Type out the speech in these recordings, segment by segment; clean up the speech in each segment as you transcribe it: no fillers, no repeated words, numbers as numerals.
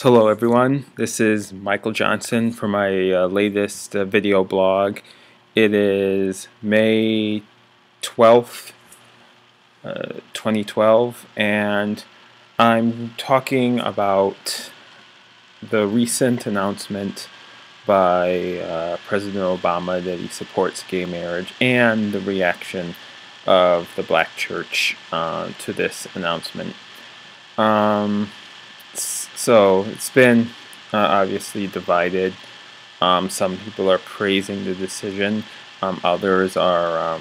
Hello everyone, this is Michael Johnson for my latest video blog. It is May 12th, 2012, and I'm talking about the recent announcement by President Obama that he supports gay marriage and the reaction of the black church to this announcement. So it's been obviously divided. Some people are praising the decision. Others are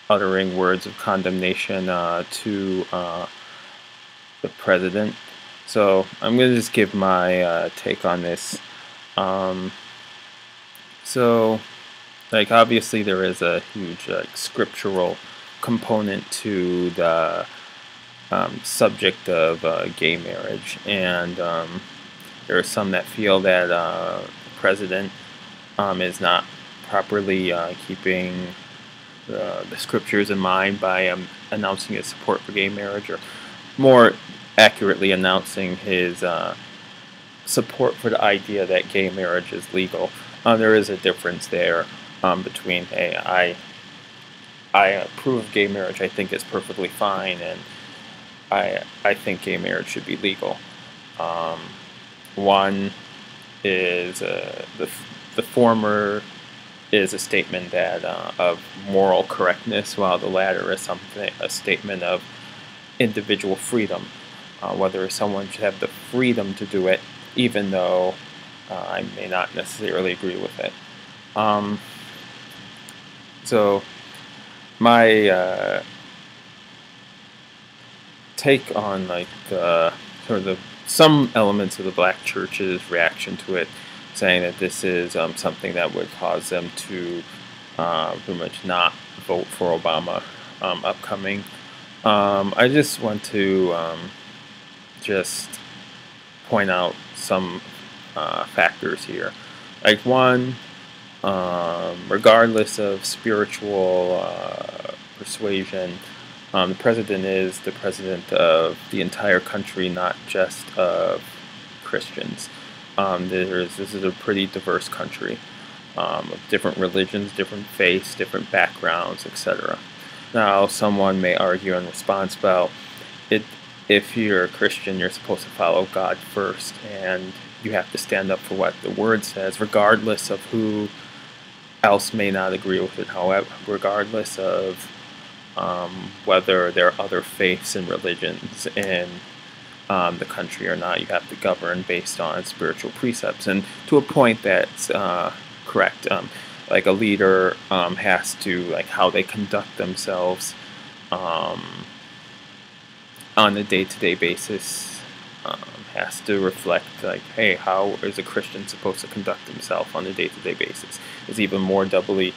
uttering words of condemnation to the president. So I'm going to just give my take on this. Obviously there is a huge scriptural component to the subject of gay marriage, and there are some that feel that the president is not properly keeping the scriptures in mind by announcing his support for gay marriage, or more accurately announcing his support for the idea that gay marriage is legal. There is a difference there between, hey, I approve of gay marriage, I think it's perfectly fine, and I think gay marriage should be legal. One is the former is a statement that of moral correctness, while the latter is a statement of individual freedom. Whether someone should have the freedom to do it, even though I may not necessarily agree with it. So my take on some elements of the black church's reaction to it, saying that this is something that would cause them to pretty much not vote for Obama upcoming. I just want to just point out some factors here. Like, one, regardless of spiritual persuasion, the president is the president of the entire country, not just of Christians. This is a pretty diverse country of different religions, different faiths, different backgrounds, etc. Now, someone may argue in response, well, if you're a Christian, you're supposed to follow God first, and you have to stand up for what the Word says, regardless of who else may not agree with it. However, regardless of whether there are other faiths and religions in the country or not, you have to govern based on spiritual precepts, and to a point that's correct. Like, a leader has to, like, how they conduct themselves on a day-to-day basis has to reflect, like, hey, how is a Christian supposed to conduct himself on a day-to-day basis? It's even more doubly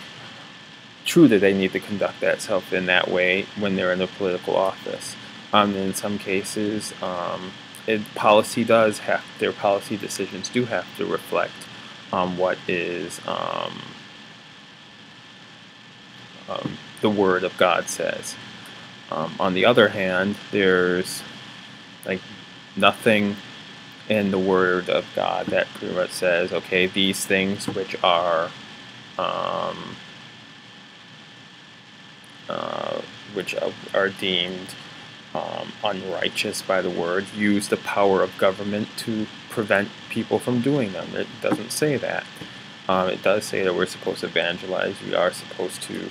true that they need to conduct themselves in that way when they're in a political office. In some cases, their policy decisions do have to reflect what is the Word of God says. On the other hand, there's like nothing in the Word of God that pretty much says, okay, these things which are deemed unrighteous by the Word, use the power of government to prevent people from doing them. It doesn't say that. It does say that we're supposed to evangelize. We are supposed to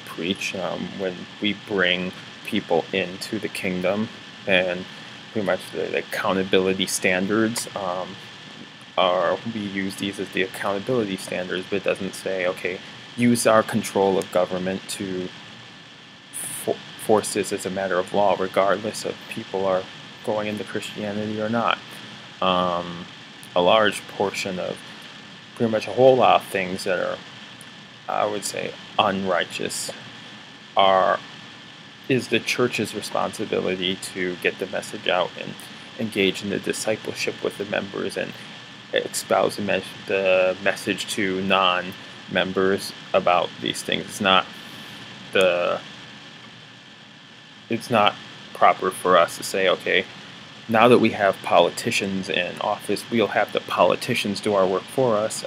preach when we bring people into the kingdom, and pretty much the accountability standards we use these as the accountability standards, but it doesn't say, okay, use our control of government to force this as a matter of law, regardless of people are going into Christianity or not. A large portion of pretty much a whole lot of things that are, I would say, unrighteous is the church's responsibility to get the message out and engage in the discipleship with the members and espouse the message to non-members about these things. It's not proper for us to say, okay, now that we have politicians in office, we'll have the politicians do our work for us,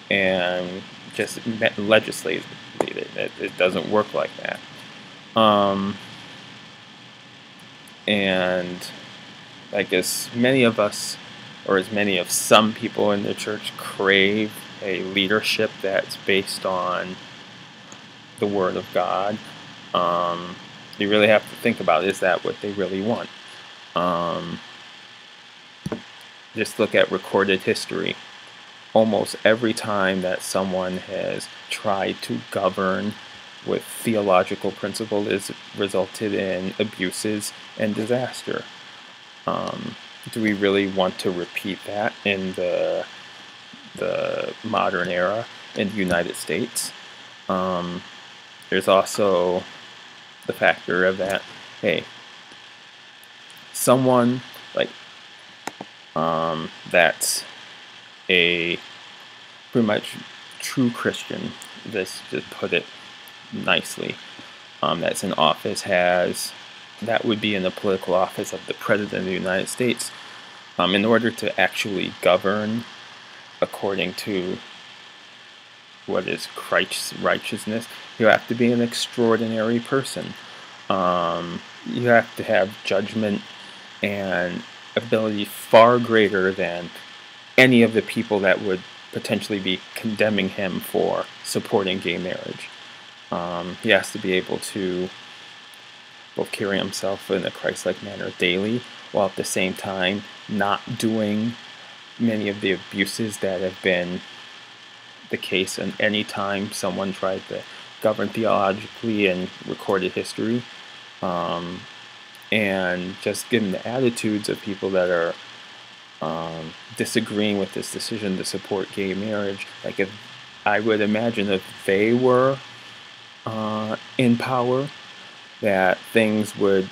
and just legislate it. It doesn't work like that. And I guess many of us, or as many of some people in the church, crave a leadership that's based on the Word of God. You really have to think about, is that what they really want? Just look at recorded history. Almost every time that someone has tried to govern with theological principle is resulted in abuses and disaster. Do we really want to repeat that in the modern era in the United States? There's also the factor of that, hey, someone like that's a pretty much true Christian, let's just put it nicely, that's in office, that would be in the political office of the President of the United States. In order to actually govern according to what is Christ's righteousness, you have to be an extraordinary person. You have to have judgment and ability far greater than any of the people that would potentially be condemning him for supporting gay marriage. He has to be able to both carry himself in a Christ-like manner daily, while at the same time not doing many of the abuses that have been the case in any time someone tried to govern theologically in recorded history. And just given the attitudes of people that are disagreeing with this decision to support gay marriage, like if I would imagine if they were in power, that things would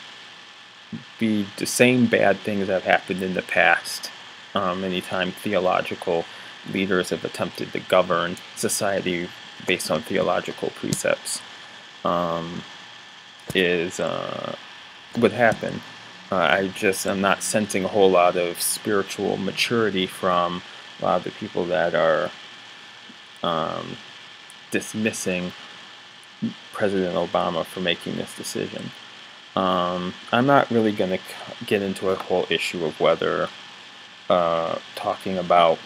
be the same bad things that have happened in the past. Anytime theological leaders have attempted to govern society based on theological precepts, would happen. I'm not sensing a whole lot of spiritual maturity from a lot of the people that are dismissing President Obama for making this decision. I'm not really going to get into a whole issue of whether talking about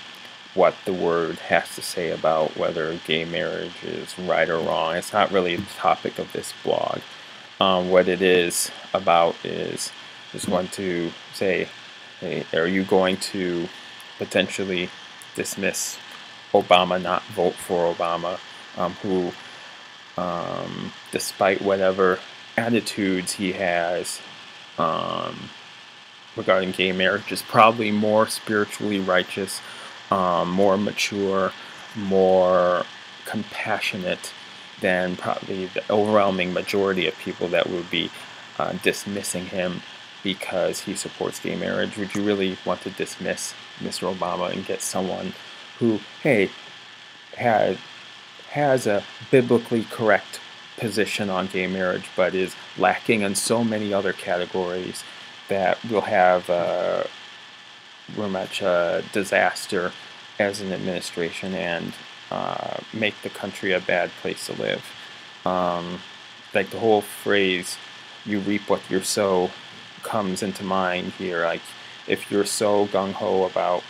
what the Word has to say about whether gay marriage is right or wrong. It's not really the topic of this blog. What it is about is just want to say, hey, are you going to potentially dismiss Obama, not vote for Obama, who, despite whatever attitudes he has regarding gay marriage, is probably more spiritually righteous, more mature, more compassionate than probably the overwhelming majority of people that would be dismissing him because he supports gay marriage. Would you really want to dismiss Mr. Obama and get someone who, hey, has a biblically correct position on gay marriage, but is lacking in so many other categories that will have very much a disaster as an administration and make the country a bad place to live. Like the whole phrase, you reap what you sow, comes into mind here. Like if you're so gung-ho about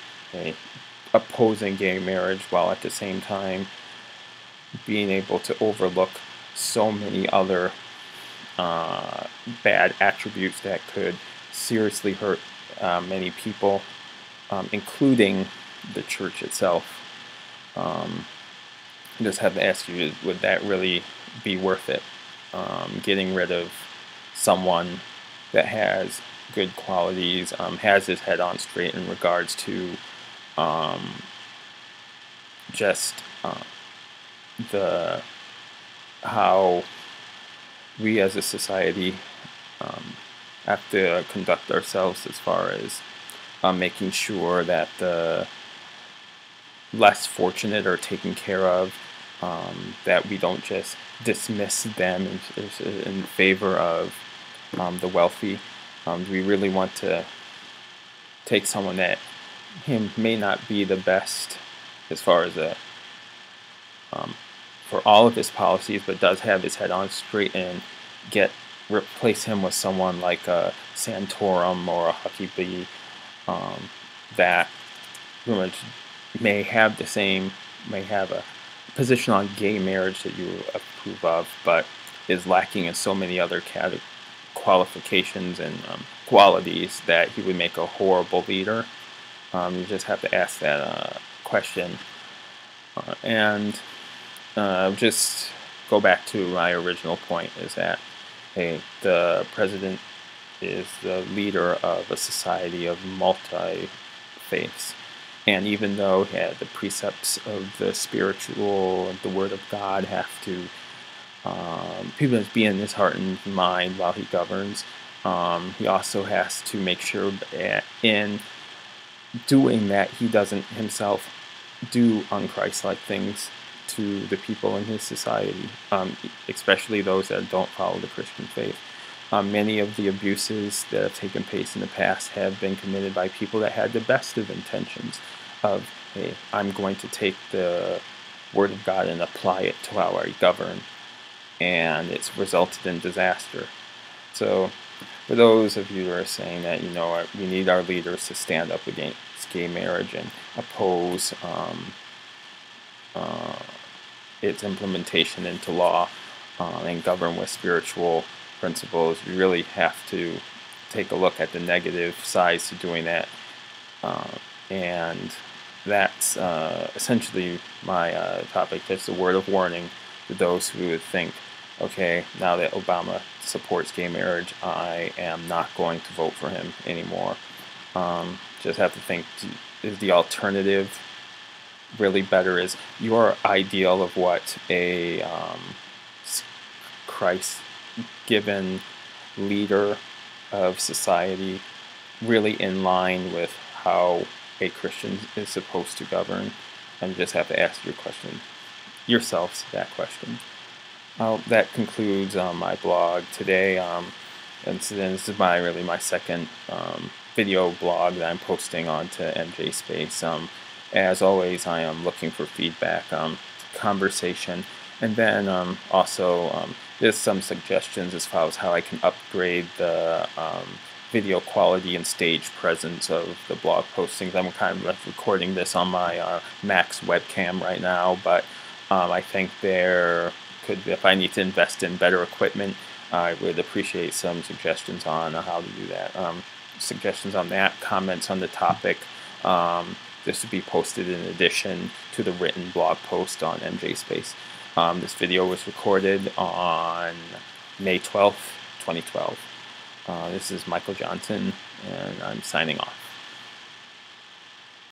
opposing gay marriage while at the same time being able to overlook so many other bad attributes that could seriously hurt many people, including the church itself. Just have to ask you, would that really be worth it? Getting rid of someone that has good qualities, has his head on straight in regards to just how we as a society have to conduct ourselves as far as making sure that the less fortunate are taken care of, that we don't just dismiss them in favor of the wealthy. Do we really want to take someone that him may not be the best as far as for all of his policies, but does have his head on straight, and replace him with someone like a Santorum or a Huckabee that pretty much may have a position on gay marriage that you approve of, but is lacking in so many other qualifications and qualities that he would make a horrible leader. You just have to ask that question. And just go back to my original point, is that, hey, the president is the leader of a society of multi-faiths. And even though the precepts of the spiritual, the Word of God have to people must be in his heart and mind while he governs, he also has to make sure that in doing that he doesn't himself do unchristlike things to the people in his society, especially those that don't follow the Christian faith. Many of the abuses that have taken place in the past have been committed by people that had the best of intentions of, hey, I'm going to take the Word of God and apply it to how I govern, and it's resulted in disaster. So for those of you who are saying that, we need our leaders to stand up against gay marriage and oppose its implementation into law, and govern with spiritual principles, you really have to take a look at the negative sides to doing that. And that's essentially my topic. That's a word of warning to those who would think, okay, now that Obama supports gay marriage, I am not going to vote for him anymore. Just have to think, is the alternative really better? Is your ideal of what a Christ-given leader of society really in line with how a Christian is supposed to govern? And you just have to ask yourselves that question. That concludes my blog today. And so then this is my second video blog that I'm posting onto MJ Space. As always, I am looking for feedback, conversation, and then also there's some suggestions as far as how I can upgrade the video quality and stage presence of the blog postings. I'm kind of recording this on my Mac's webcam right now, but I think if I need to invest in better equipment, I would appreciate some suggestions on how to do that. Suggestions on that, comments on the topic. This would be posted in addition to the written blog post on MJ Space. This video was recorded on May 12th, 2012. This is Michael Johnson, and I'm signing off.